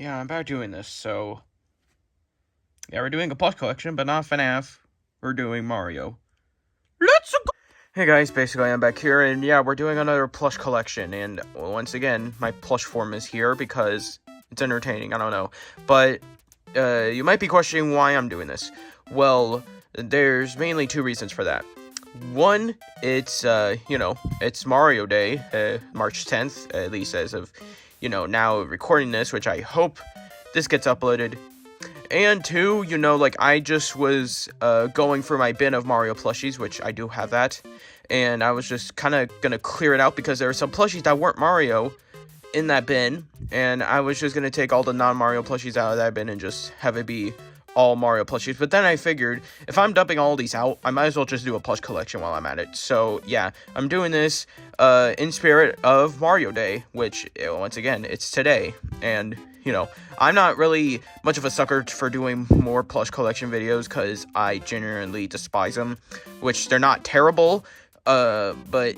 yeah, I'm back doing this, so... Yeah, we're doing a plush collection, but not FNAF. We're doing Mario. Let's go! Hey guys, basically I'm back here, and yeah, we're doing another plush collection, and once again, my plush form is here because it's entertaining, I don't know. But, you might be questioning why I'm doing this. Well, there's mainly two reasons for that. One, it's, it's Mario Day, March 10th, at least as of, now recording this, which I hope this gets uploaded. And two, I just was, going through my bin of Mario plushies, which I do have that. And I was just kind of gonna clear it out because there were some plushies that weren't Mario in that bin. And I was just gonna take all the non-Mario plushies out of that bin and just have it be all Mario plushies. But then I figured, if I'm dumping all these out, I might as well just do a plush collection while I'm at it. So, yeah, I'm doing this, in spirit of Mario Day, which, once again, it's today. And, I'm not really much of a sucker for doing more plush collection videos, because I genuinely despise them, which they're not terrible, but,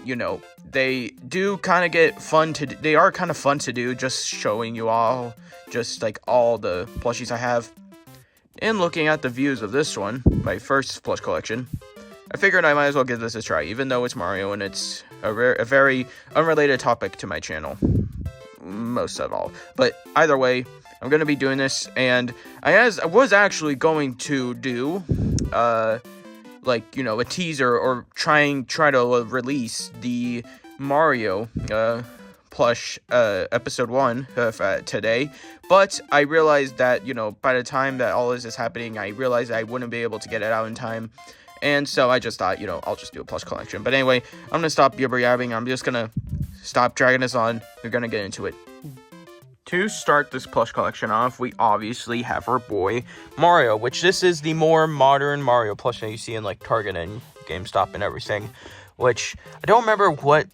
they do kind of get fun to, they are kind of fun to do, just showing you all, just, all the plushies I have. And looking at the views of this one, my first plush collection, I figured I might as well give this a try, even though it's Mario and it's a very unrelated topic to my channel, most of all. But either way, I'm going to be doing this, and I was actually going to do, a teaser or try to release the Mario, plush episode 1 today, but I realized that by the time that all this is happening, I realized I wouldn't be able to get it out in time, and so I just thought I'll just do a plush collection. But anyway, I'm gonna stop yabber-yabbing. I'm just gonna stop dragging this on. We're gonna get into it. To start this plush collection off, we obviously have our boy Mario, which this is the more modern Mario plush that you see in Target and GameStop and everything, which I don't remember what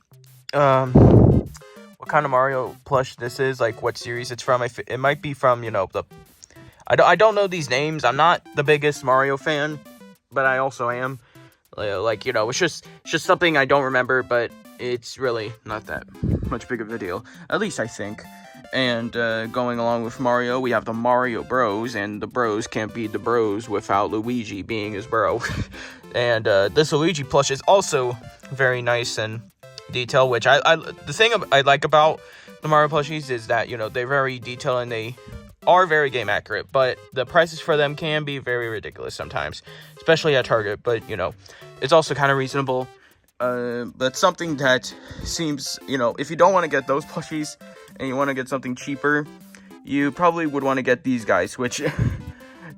kind of Mario plush this is, what series it's from. It might be from, I don't know these names. I'm not the biggest Mario fan, but I also am. It's just something I don't remember, but it's really not that much big of a deal. At least I think. And going along with Mario, we have the Mario Bros, and the Bros can't be the Bros without Luigi being his bro. And this Luigi plush is also very nice and detailed, which the thing I like about the Mario plushies is that, they're very detailed and they are very game accurate, but the prices for them can be very ridiculous sometimes, especially at Target. But, it's also kind of reasonable. But something that seems, if you don't want to get those plushies and you want to get something cheaper, you probably would want to get these guys, which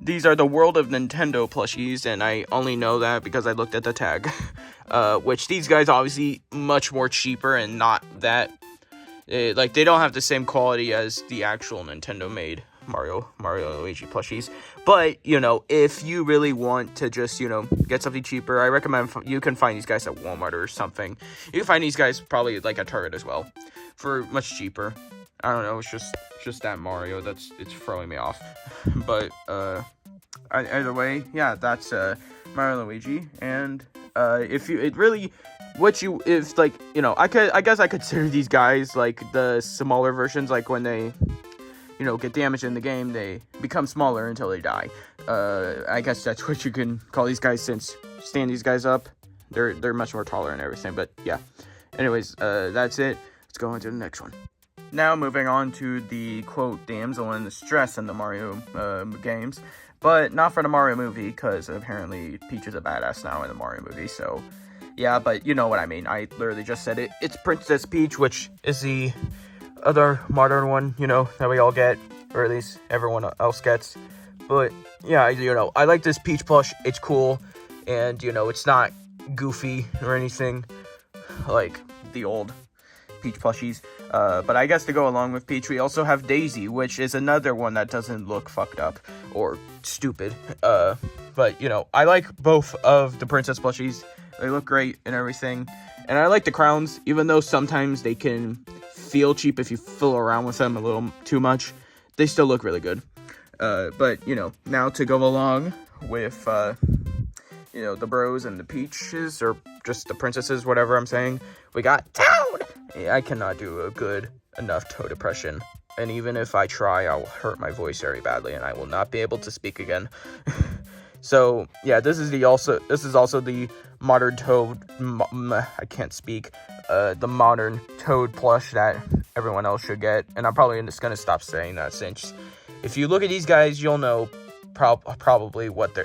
these are the World of Nintendo plushies, and I only know that because I looked at the tag. Which these guys obviously much more cheaper and not that, they don't have the same quality as the actual Nintendo made Mario and Luigi plushies. But, if you really want to just, get something cheaper, I recommend you can find these guys at Walmart or something. You can find these guys probably at Target as well for much cheaper. I don't know, it's just that Mario it's throwing me off. But either way, yeah, that's Mario and Luigi. And I guess I consider these guys the smaller versions, when they get damaged in the game, they become smaller until they die. I guess that's what you can call these guys, since stand these guys up, they're much more taller and everything. But yeah, anyways, that's it. Let's go on to the next one. Now moving on to the quote damsel in distress in the Mario games, but not for the Mario movie, because apparently Peach is a badass now in the Mario movie. So yeah, but you know what I mean. I literally just said it. It's Princess Peach, which is the other modern one, that we all get, or at least everyone else gets. But yeah, I like this Peach plush. It's cool, and it's not goofy or anything like the old Peach plushies. But I guess to go along with Peach, we also have Daisy, which is another one that doesn't look fucked up or stupid. But I like both of the princess plushies. They look great and everything. And I like the crowns, even though sometimes they can feel cheap if you fiddle around with them a little too much. They still look really good. But, now to go along with, the Bros and the Peaches, or just the princesses, whatever I'm saying, we got Toad! I cannot do a good enough Toad impression. and even if I try, I'll hurt my voice very badly, and I will not be able to speak again. So yeah, this is also the modern Toad. I can't speak. The modern Toad plush that everyone else should get, and I'm probably just gonna stop saying that, since if you look at these guys, you'll know probably what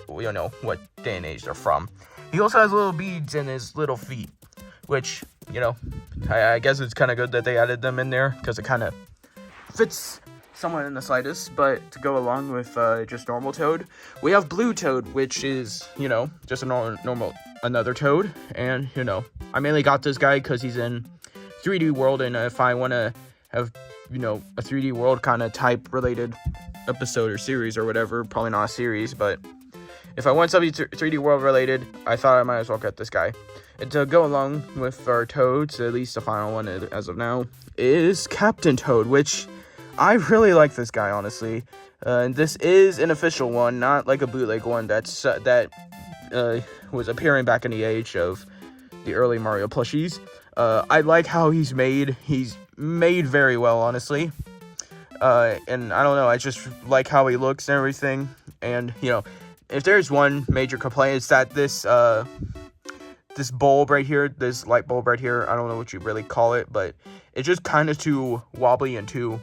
what day and age they're from. He also has little beads in his little feet, which, I guess it's kind of good that they added them in there, because it kind of fits somewhat in the slightest. But to go along with just normal Toad, we have Blue Toad, which is, just a normal another Toad. And, I mainly got this guy because he's in 3D World, and if I want to have, a 3D World kind of type related episode or series or whatever, probably not a series, but if I want something 3D World related, I thought I might as well get this guy. And to go along with our Toads, at least the final one as of now, is Captain Toad, which I really like this guy, honestly. And this is an official one, not like a bootleg one that was appearing back in the age of the early Mario plushies. I like how he's made. He's made very well, honestly. And I don't know, I just like how he looks and everything. And, if there's one major complaint, it's that this bulb right here, this light bulb right here, I don't know what you really call it, but it's just kind of too wobbly and too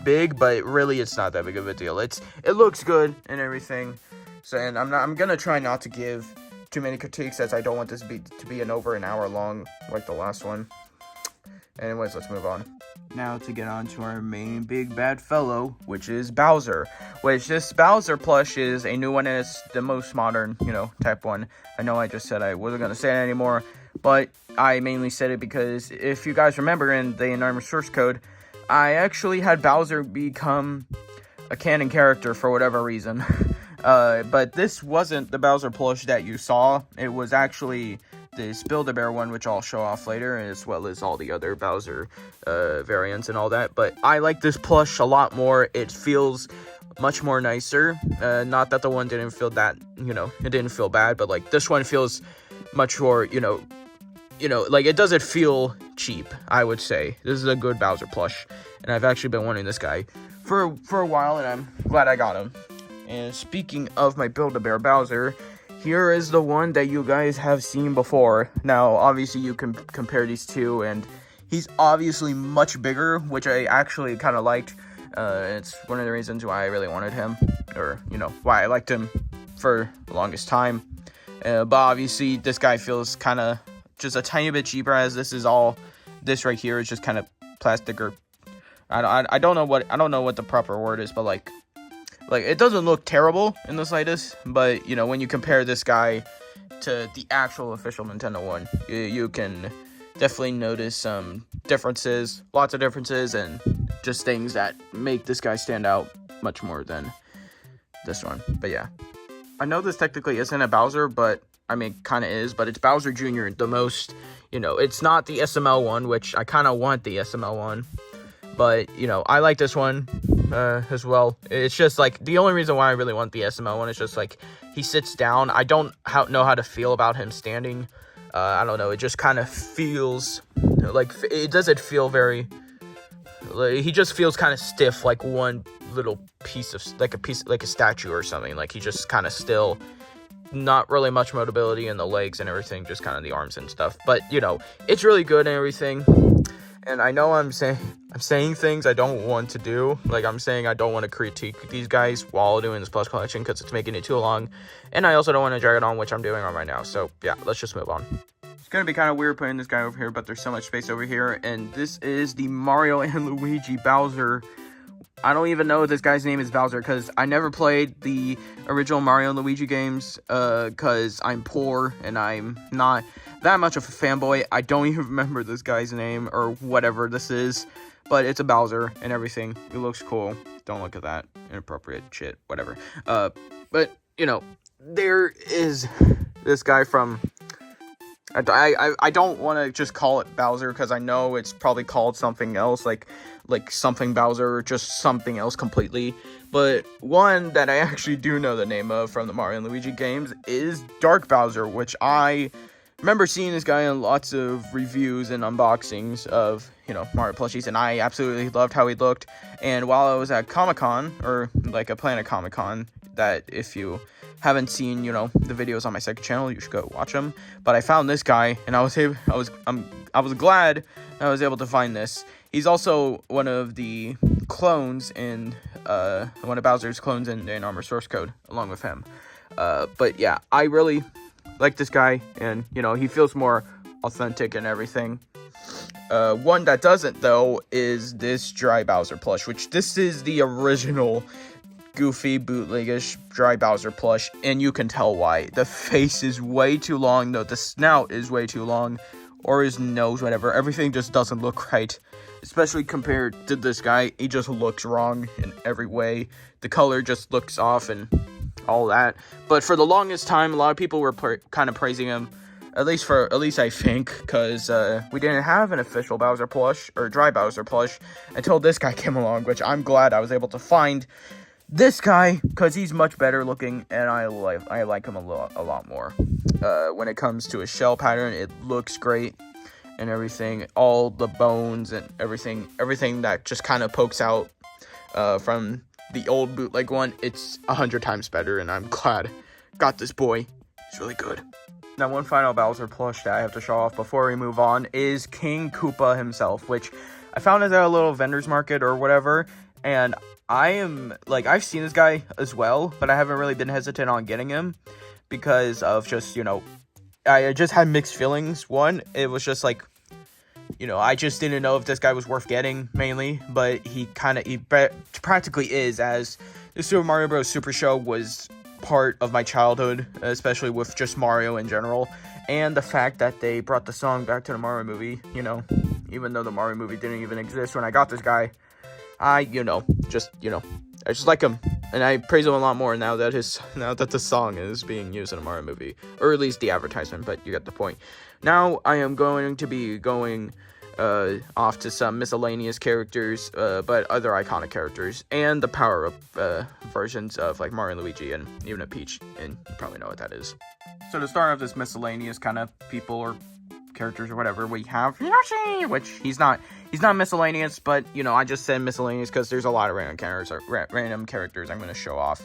big, but really it's not that big of a deal. It looks good and everything. So, and I'm gonna try not to give too many critiques, as I don't want this to be an over an hour long like the last one. Anyways, let's move on. Now to get on to our main big bad fellow, which is Bowser. Which this Bowser plush is a new one, and it's the most modern, type one. I know I just said I wasn't going to say it anymore, but I mainly said it because if you guys remember in the anonymous source code, I actually had Bowser become a canon character for whatever reason. But this wasn't the Bowser plush that you saw. It was actually this Build-A-Bear one, which I'll show off later, as well as all the other Bowser variants and all that. But I like this plush a lot more. It feels much more nicer. Not that the one didn't feel that, it didn't feel bad, but like this one feels much more, like it doesn't feel cheap, I would say. This is a good Bowser plush, and I've actually been wanting this guy for a while, and I'm glad I got him. And speaking of my Build-A-Bear Bowser, here is the one that you guys have seen before. Now, obviously, you can compare these two, and he's obviously much bigger, which I actually kind of liked. It's one of the reasons why I really wanted him, or, why I liked him for the longest time. But obviously, this guy feels kind of just a tiny bit cheaper, as this right here is just kind of plastic, or I don't know what the proper word is, but like it doesn't look terrible in the slightest, but when you compare this guy to the actual official Nintendo one, you can definitely notice some differences, lots of differences, and just things that make this guy stand out much more than this one. But yeah, I know this technically isn't a Bowser, but I mean, kind of is, but it's Bowser Jr., the most, it's not the SML one, which I kind of want the SML one, but, I like this one as well. It's just, like, the only reason why I really want the SML one is just, like, he sits down. I don't know how to feel about him standing. I don't know, it just kind of feels, like, it doesn't feel very, like, he just feels kind of stiff, like one little piece of, like a statue or something. Like, he just kind of still, not really much mobility in the legs and everything, just kind of the arms and stuff. But, it's really good and everything. And I know I'm saying things I don't want to do. Like, I'm saying I don't want to critique these guys while doing this plush collection, because it's making it too long. And I also don't want to drag it on, which I'm doing on right now. So, yeah, let's just move on. It's going to be kind of weird putting this guy over here, but there's so much space over here. And this is the Mario and Luigi Bowser. I don't even know if this guy's name is Bowser, because I never played the original Mario and Luigi games, because I'm poor and I'm not that much of a fanboy. I don't even remember this guy's name or whatever this is, but it's a Bowser and everything. It looks cool. Don't look at that. Inappropriate shit. Whatever. But, there is this guy from... I don't want to just call it Bowser, because I know it's probably called something else, like something Bowser, or just something else completely. But one that I actually do know the name of from the Mario and Luigi games is Dark Bowser, which I remember seeing this guy in lots of reviews and unboxings of, Mario plushies, and I absolutely loved how he looked. And while I was at Comic-Con, or like a Planet Comic-Con, that if you haven't seen, the videos on my second channel, you should go watch them. But I found this guy, and I was glad I was able to find this. He's also one of the clones in, one of Bowser's clones in Armor Source Code, along with him. But yeah, I really like this guy, and, he feels more authentic and everything. One that doesn't, though, is this Dry Bowser plush, which this is the original goofy, bootlegish Dry Bowser plush, and you can tell why. The face is way too long, though the snout is way too long, or his nose, whatever. Everything just doesn't look right, especially compared to this guy. He just looks wrong in every way. The color just looks off and all that. But for the longest time, a lot of people were kind of praising him, at least I think, because we didn't have an official Bowser plush, or Dry Bowser plush, until this guy came along, which I'm glad I was able to find this guy, because he's much better looking, and I like him a lot more. When it comes to his shell pattern, it looks great, and everything, all the bones and everything that just kind of pokes out from the old bootleg one, it's 100 times better, and I'm glad got this boy. He's really good. Now, one final Bowser plush that I have to show off before we move on is King Koopa himself, which I found at a little vendor's market or whatever, and I've seen this guy as well, but I haven't really been hesitant on getting him because of just, I just had mixed feelings. One, it was just like, I just didn't know if this guy was worth getting, mainly, but he practically is, as the Super Mario Bros. Super Show was part of my childhood, especially with just Mario in general, and the fact that they brought the song back to the Mario movie, even though the Mario movie didn't even exist when I got this guy, I just like him, and I praise him a lot more now that the song is being used in a Mario movie, or at least the advertisement, but you get the point. Now, I am going to be going off to some miscellaneous characters, but other iconic characters, and the power-up versions of, like, Mario and Luigi, and even a Peach, and you probably know what that is. So to start off this miscellaneous kind of people or characters or whatever, we have Yoshi, which he's not miscellaneous, but, I just said miscellaneous because there's a lot of random characters I'm going to show off.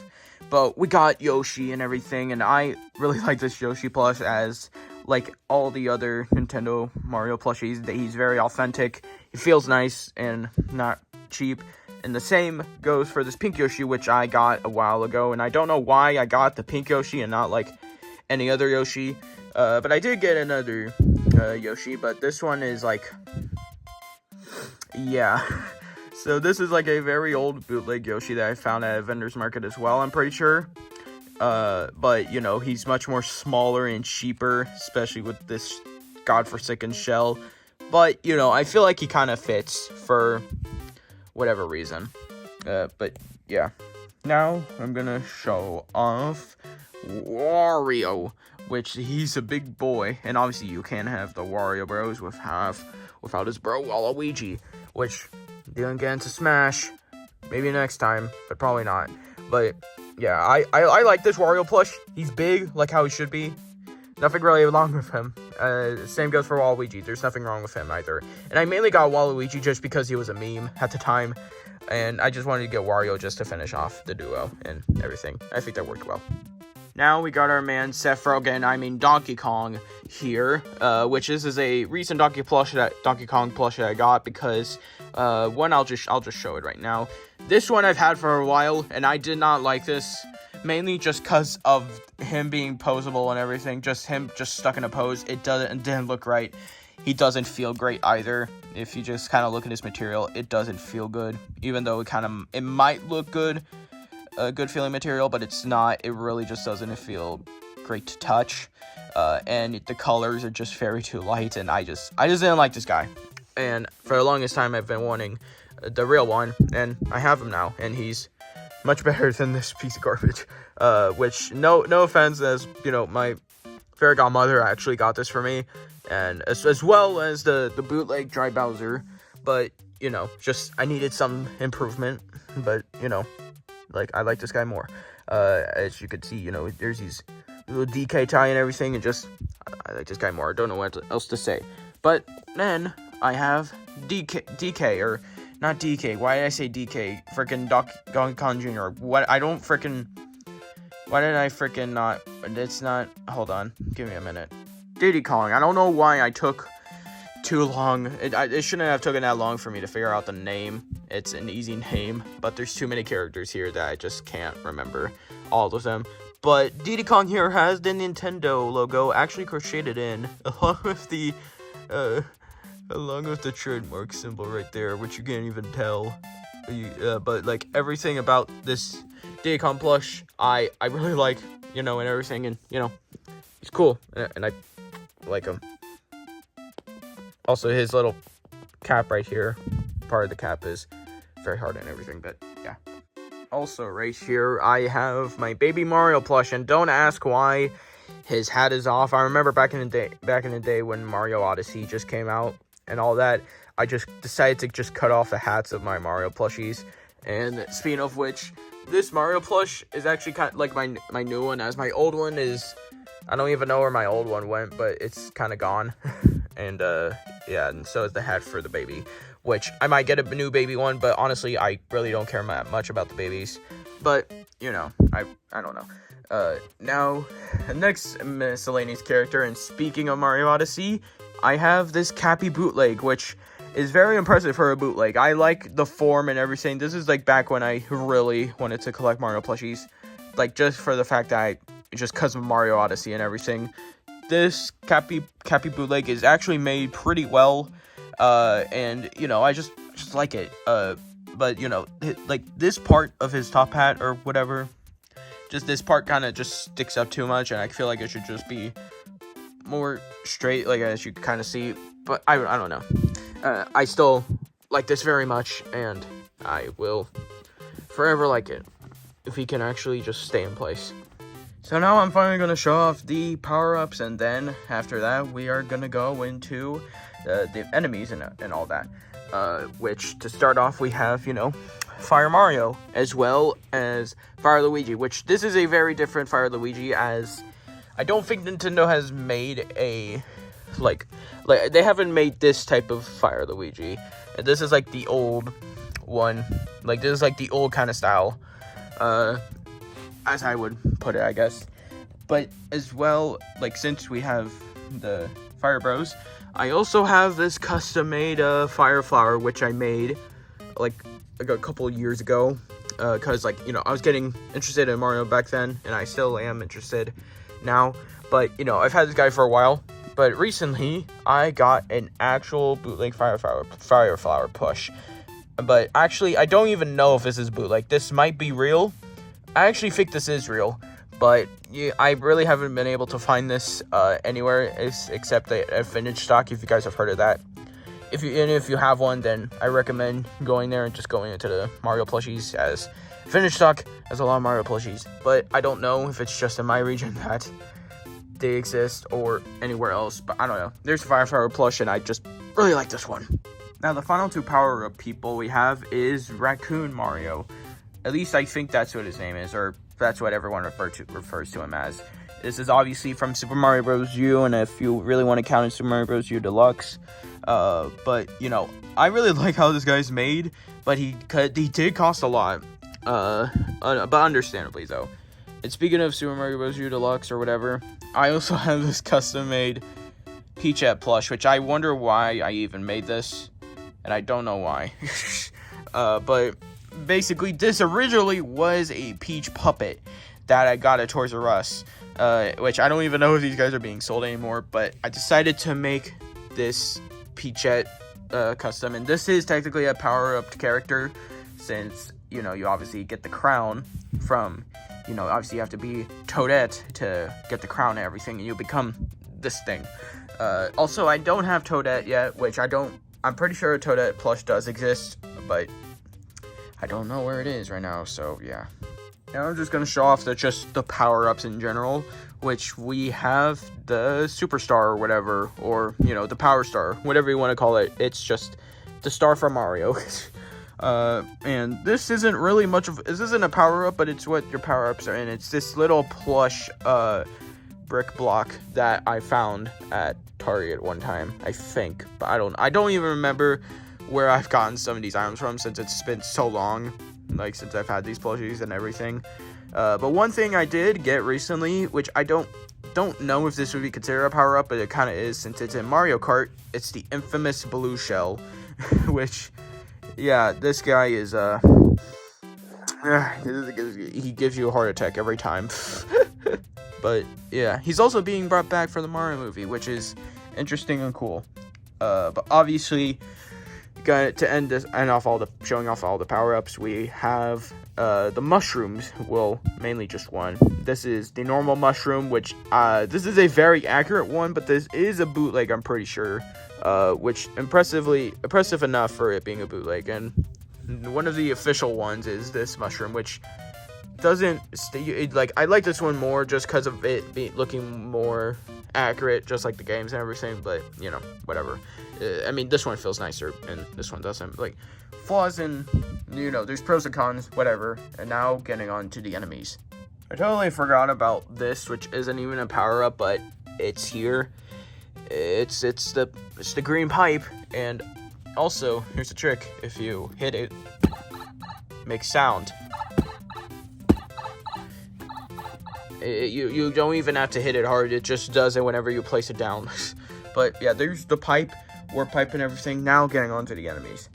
But we got Yoshi and everything, and I really like this Yoshi plush, as like all the other Nintendo Mario plushies, that he's very authentic. He feels nice and not cheap. And the same goes for this pink Yoshi, which I got a while ago, and I don't know why I got the pink Yoshi and not like any other Yoshi. But I did get another Yoshi, but this one is like, yeah. So this is like a very old bootleg Yoshi that I found at a vendor's market as well, I'm pretty sure. But, he's much more smaller and cheaper, especially with this godforsaken shell. But, I feel like he kind of fits for whatever reason. But, yeah. Now, I'm gonna show off Wario, which he's a big boy. And obviously, you can't have the Wario Bros. Without his bro, Waluigi, which didn't get into Smash. Maybe next time, but probably not. But yeah, I like this Wario plush. He's big, like how he should be. Nothing really wrong with him. Same goes for Waluigi. There's nothing wrong with him either. And I mainly got Waluigi just because he was a meme at the time. And I just wanted to get Wario just to finish off the duo and everything. I think that worked well. Now we got our man Donkey Kong here, which is a recent Donkey Kong plush that I got because one, I'll just show it right now. This one I've had for a while, and I did not like this, mainly just because of him being posable and everything. Just him stuck in a pose. It didn't look right. He doesn't feel great either. If you just kind of look at his material, it doesn't feel good, even though it might look good. A good feeling material, but it's not. It really just doesn't feel great to touch, and the colors are just very too light, and I just didn't like this guy. And for the longest time, I've been wanting the real one, and I have him now, and he's much better than this piece of garbage. Which no offense, as my fairy godmother actually got this for me, and as well as the bootleg Dry Bowser, but just I needed some improvement, but like, I like this guy more. As you could see, there's these little DK tie and everything, and just, I like this guy more. I don't know what else to say. But then I have DK, or not DK. Why did I say DK? Freaking Donkey Kong Jr. What? I don't freaking. Why did I freaking not? It's not. Hold on. Give me a minute. Diddy Kong. I don't know why I took too long. It shouldn't have taken that long for me to figure out the name. It's an easy name, but there's too many characters here that I just can't remember all of them. But Diddy Kong here has the Nintendo logo actually crocheted in, along with the trademark symbol right there, which you can't even tell. But like everything about this Diddy Kong plush, I really like, and everything, and he's cool, and I like him. Also, his little cap right here, part of the cap is very hard and everything, but yeah. Also, right here, I have my Baby Mario plush, and don't ask why his hat is off. I remember back in the day when Mario Odyssey just came out and all that, I just decided to just cut off the hats of my Mario plushies. And speaking of which, this Mario plush is actually kind of like my new one, as my old one is, I don't even know where my old one went, but it's kind of gone. And yeah, and so is the hat for the baby, which I might get a new baby one, but honestly, I really don't care much about the babies. But, I don't know. Now, the next miscellaneous character, and speaking of Mario Odyssey, I have this Cappy bootleg, which is very impressive for a bootleg. I like the form and everything. This is like back when I really wanted to collect Mario plushies, like just for the fact that just because of Mario Odyssey and everything. This Cappy bootleg is actually made pretty well, and I just like it. But like this part of his top hat or whatever, just this part kind of just sticks up too much, and I feel like it should just be more straight, like as you can kind of see. But I don't know. I still like this very much, and I will forever like it if he can actually just stay in place. So now I'm finally going to show off the power-ups, and then after that we are going to go into the enemies and all that. Which, to start off, we have, Fire Mario, as well as Fire Luigi, which this is a very different Fire Luigi, as I don't think Nintendo has made a, like they haven't made this type of Fire Luigi. This is like the old one, like this is like the old kind of style, as I would put it, I guess. But as well, like since we have the Fire Bros, I also have this custom-made Fire Flower, which I made like a couple years ago, because I was getting interested in Mario back then, and I still am interested now. But I've had this guy for a while, but recently I got an actual bootleg Fire Flower push. But actually, I don't even know if this is bootleg. This might be real. I actually think this is real, but yeah, I really haven't been able to find this anywhere except at vintage stock. If you guys have heard of that, if you have one, then I recommend going there and just going into the Mario plushies, as vintage stock has a lot of Mario plushies. But I don't know if it's just in my region that they exist or anywhere else. But I don't know. There's Fire Flower plush, and I just really like this one. Now the final two power-up people we have is Raccoon Mario. At least I think that's what his name is, or that's what everyone refers to him as. This is obviously from Super Mario Bros. U, and if you really want to count in Super Mario Bros. U Deluxe. But, I really like how this guy's made, but he did cost a lot. But understandably, though. And speaking of Super Mario Bros. U Deluxe or whatever, I also have this custom-made Peachette plush, which I wonder why I even made this, and I don't know why. But basically, this originally was a Peach puppet that I got at Toys R Us, which I don't even know if these guys are being sold anymore, but I decided to make this Peachette custom, and this is technically a power-up character, since, you obviously get the crown from, obviously you have to be Toadette to get the crown and everything, and you become this thing. Also, I don't have Toadette yet, which I'm pretty sure a Toadette plush does exist, but I don't know where it is right now, so yeah. Now I'm just going to show off just the power-ups in general, which we have the Superstar or whatever, or, the Power Star, whatever you want to call it. It's just the star from Mario. And this isn't really much of, this isn't a power-up, but it's what your power-ups are, and it's this little plush, brick block that I found at Target one time, I think. But I don't even remember where I've gotten some of these items from, since it's been so long, like since I've had these plushies and everything. But one thing I did get recently, which I don't know if this would be considered a power-up, but it kind of is since it's in Mario Kart. It's the infamous blue shell, which, yeah, this guy is, he gives you a heart attack every time. But, yeah, he's also being brought back for the Mario movie, which is interesting and cool. But obviously, showing off all the power-ups, we have the mushrooms. Well, mainly just one. This is the normal mushroom, which this is a very accurate one, but this is a bootleg, I'm pretty sure, which impressive enough for it being a bootleg. And one of the official ones is this mushroom, which doesn't like, I like this one more just because of it looking more accurate, just like the games and everything. But you know, whatever. I mean, this one feels nicer and this one doesn't. Like, flaws in, you know, there's pros and cons, whatever. And now getting on to the enemies. I totally forgot about this, which isn't even a power up, but it's here. It's the green pipe. And also, here's the trick: if you hit it, makes sound. You don't even have to hit it hard, it just does it whenever you place it down. But yeah, there's the pipe, warp pipe and everything. Now getting on to the enemies.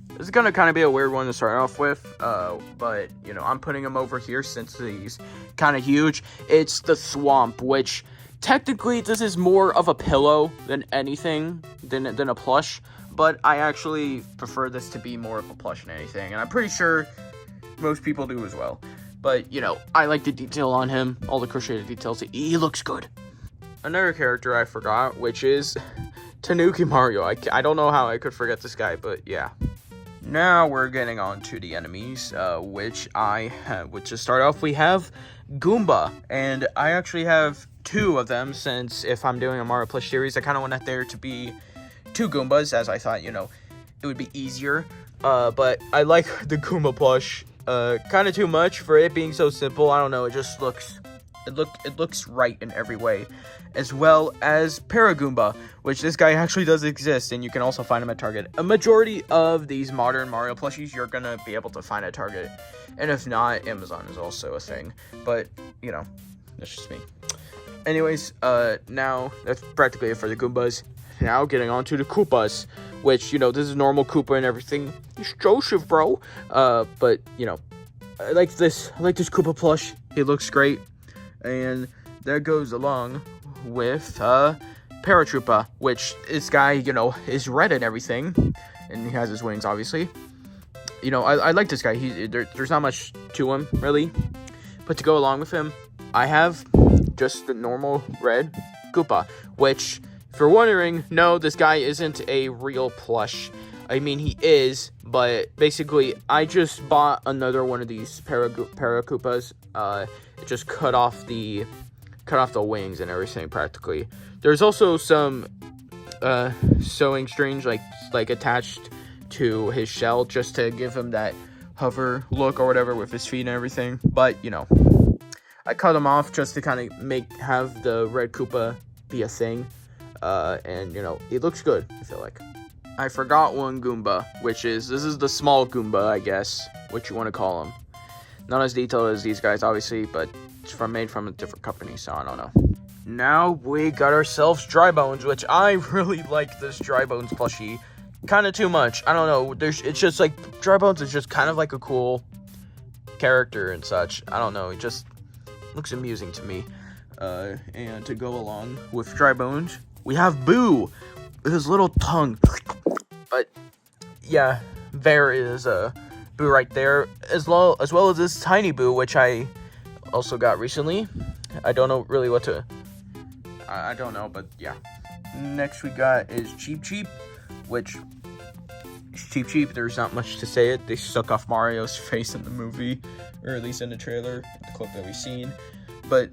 This is gonna kind of be a weird one to start off with, but you know, I'm putting them over here since he's kind of huge. It's the swamp, which technically this is more of a pillow than anything, than a plush. But I actually prefer this to be more of a plush than anything, and I'm pretty sure most people do as well. But, you know, I like the detail on him, all the crocheted details. He looks good. Another character I forgot, which is Tanuki Mario. I don't know how I could forget this guy, but yeah. Now we're getting on to the enemies, which to start off, we have Goomba. And I actually have two of them, since if I'm doing a Mario plush series, I kind of want there to be two Goombas, as I thought, you know, it would be easier. But I like the Goomba plush kind of too much for it being so simple. I don't know, it just looks right in every way. As well as Paragoomba, which this guy actually does exist, and you can also find him at Target. A majority of these modern Mario plushies you're gonna be able to find at Target, and if not, Amazon is also a thing. But you know, that's just me. Anyways, now that's practically it for the Goombas. Now getting on to the Koopas, which, you know, this is normal Koopa and everything. It's Joseph, bro. But you know, I like this Koopa plush. He looks great, and that goes along with Paratroopa, which this guy, you know, is red and everything, and he has his wings, obviously. You know, I like this guy. There's not much to him, really. But to go along with him, I have just the normal red Koopa, which, if you're wondering, no, this guy isn't a real plush. I mean, he is, but basically, I just bought another one of these Paracoopas. It just cut off the wings and everything, practically. There's also some sewing strings like attached to his shell, just to give him that hover look or whatever with his feet and everything. But you know, I cut them off just to kind of have the red Koopa be a thing. And you know, it looks good, I feel like. I forgot one Goomba, this is the small Goomba, I guess, what you want to call him. Not as detailed as these guys, obviously, but it's made from a different company, so I don't know. Now we got ourselves Dry Bones, which I really like this Dry Bones plushie. Kind of too much. I don't know. It's just like, Dry Bones is just kind of like a cool character and such. I don't know. It just looks amusing to me. And to go along with Dry Bones, we have Boo with his little tongue. But yeah, there is Boo right there, as well as this tiny Boo, which I also got recently. I don't know really what to. I don't know, but yeah. Next we got is Cheep Cheep, which is Cheep. There's not much to say it. They suck off Mario's face in the movie, or at least in the trailer, the clip that we've seen. But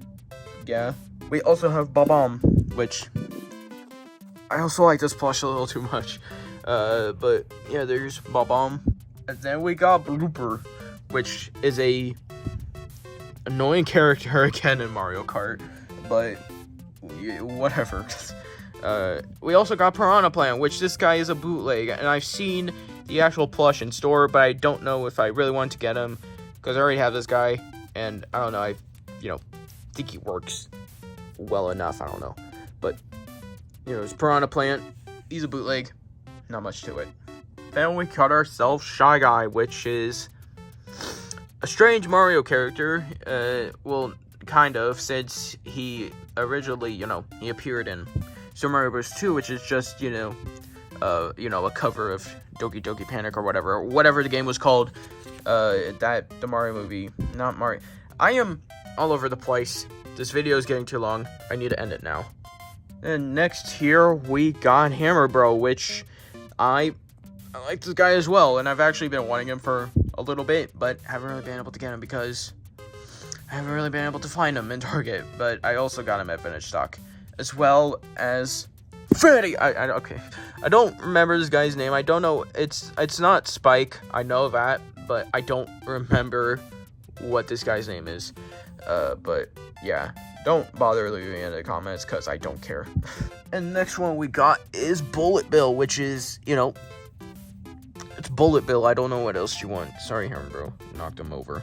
yeah, we also have Bob-omb, which I also like this plush a little too much. But yeah, there's Bob-omb. And then we got Blooper, which is a annoying character again in Mario Kart. But whatever. We also got Piranha Plant, which this guy is a bootleg, and I've seen the actual plush in store, but I don't know if I really want to get him, because I already have this guy, and I don't know, I think he works well enough, I don't know, but, it's Piranha Plant, he's a bootleg, not much to it. Then we got ourselves Shy Guy, which is a strange Mario character, well, kind of, since he originally, he appeared in Super Mario Bros. 2, which is just, a cover of Doki Doki Panic or whatever the game was called, the Mario movie, not Mario. I am all over the place. This video is getting too long. I need to end it now. And next here, we got Hammer Bro, which I like this guy as well, and I've actually been wanting him for a little bit, but haven't really been able to get him because I haven't really been able to find him in Target, but I also got him at vintage stock, as well as Freddy. Okay, I don't remember this guy's name. I don't know. It's not Spike. I know that, but I don't remember what this guy's name is. But yeah, don't bother leaving in the comments because I don't care. And next one we got is Bullet Bill, which is it's Bullet Bill. I don't know what else you want. Sorry, Hammer Bro, knocked him over.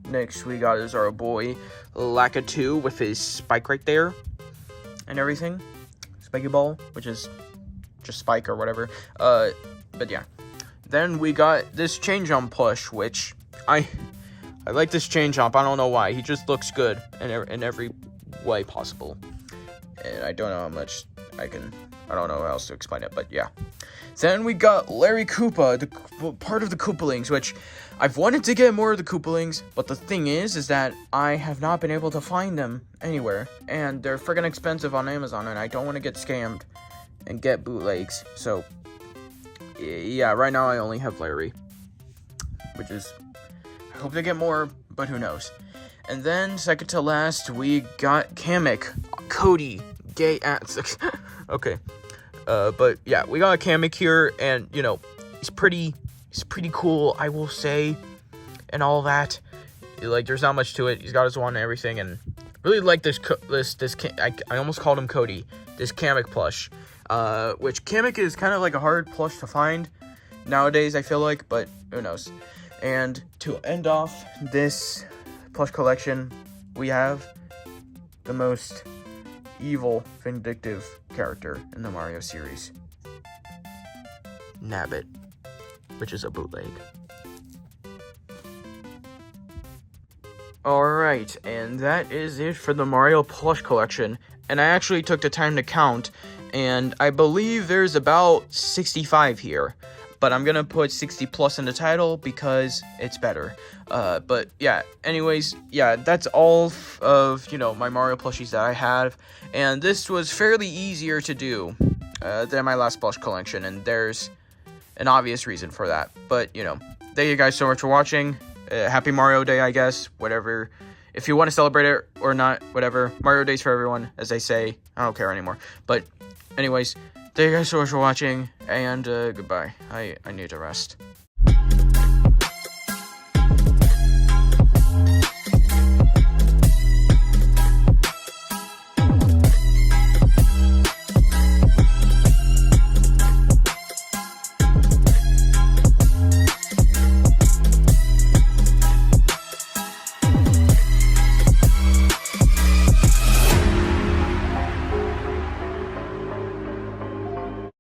Next we got is our boy Lakitu with his spike right there and everything. Spiky Ball, which is just Spike or whatever. But yeah. Then we got this Chain Jump plush, which I like this Chain Jump. I don't know why. He just looks good in every way possible. And I don't know how much I don't know how else to explain it, but yeah. Then we got Larry Koopa, part of the Koopalings, which I've wanted to get more of the Koopalings, but the thing is that I have not been able to find them anywhere, and they're friggin' expensive on Amazon, and I don't want to get scammed and get bootlegs. So, yeah, right now I only have Larry, which is, I hope they get more, but who knows. And then, second to last, we got Kamek, Cody, gay ass. Okay. But yeah, we got Kamek here, and he's pretty cool, I will say, and all that. Like, there's not much to it. He's got his wand and everything, and really like this. I almost called him Cody. This Kamek plush, which Kamek is kind of like a hard plush to find nowadays, I feel like, but who knows. And to end off this plush collection, we have the most evil, vindictive character in the Mario series, Nabbit, which is a bootleg. Alright, and that is it for the Mario plush collection, and I actually took the time to count, and I believe there's about 65 here, but I'm gonna put 60 plus in the title because it's better. But yeah, anyways, yeah, that's all of, my Mario plushies that I have, and this was fairly easier to do than my last plush collection, and there's an obvious reason for that. But, thank you guys so much for watching. Happy Mario Day, I guess, whatever. If you want to celebrate it or not, whatever. Mario Day's for everyone, as they say. I don't care anymore. But anyways, thank you guys so much for watching, and goodbye. I need to rest.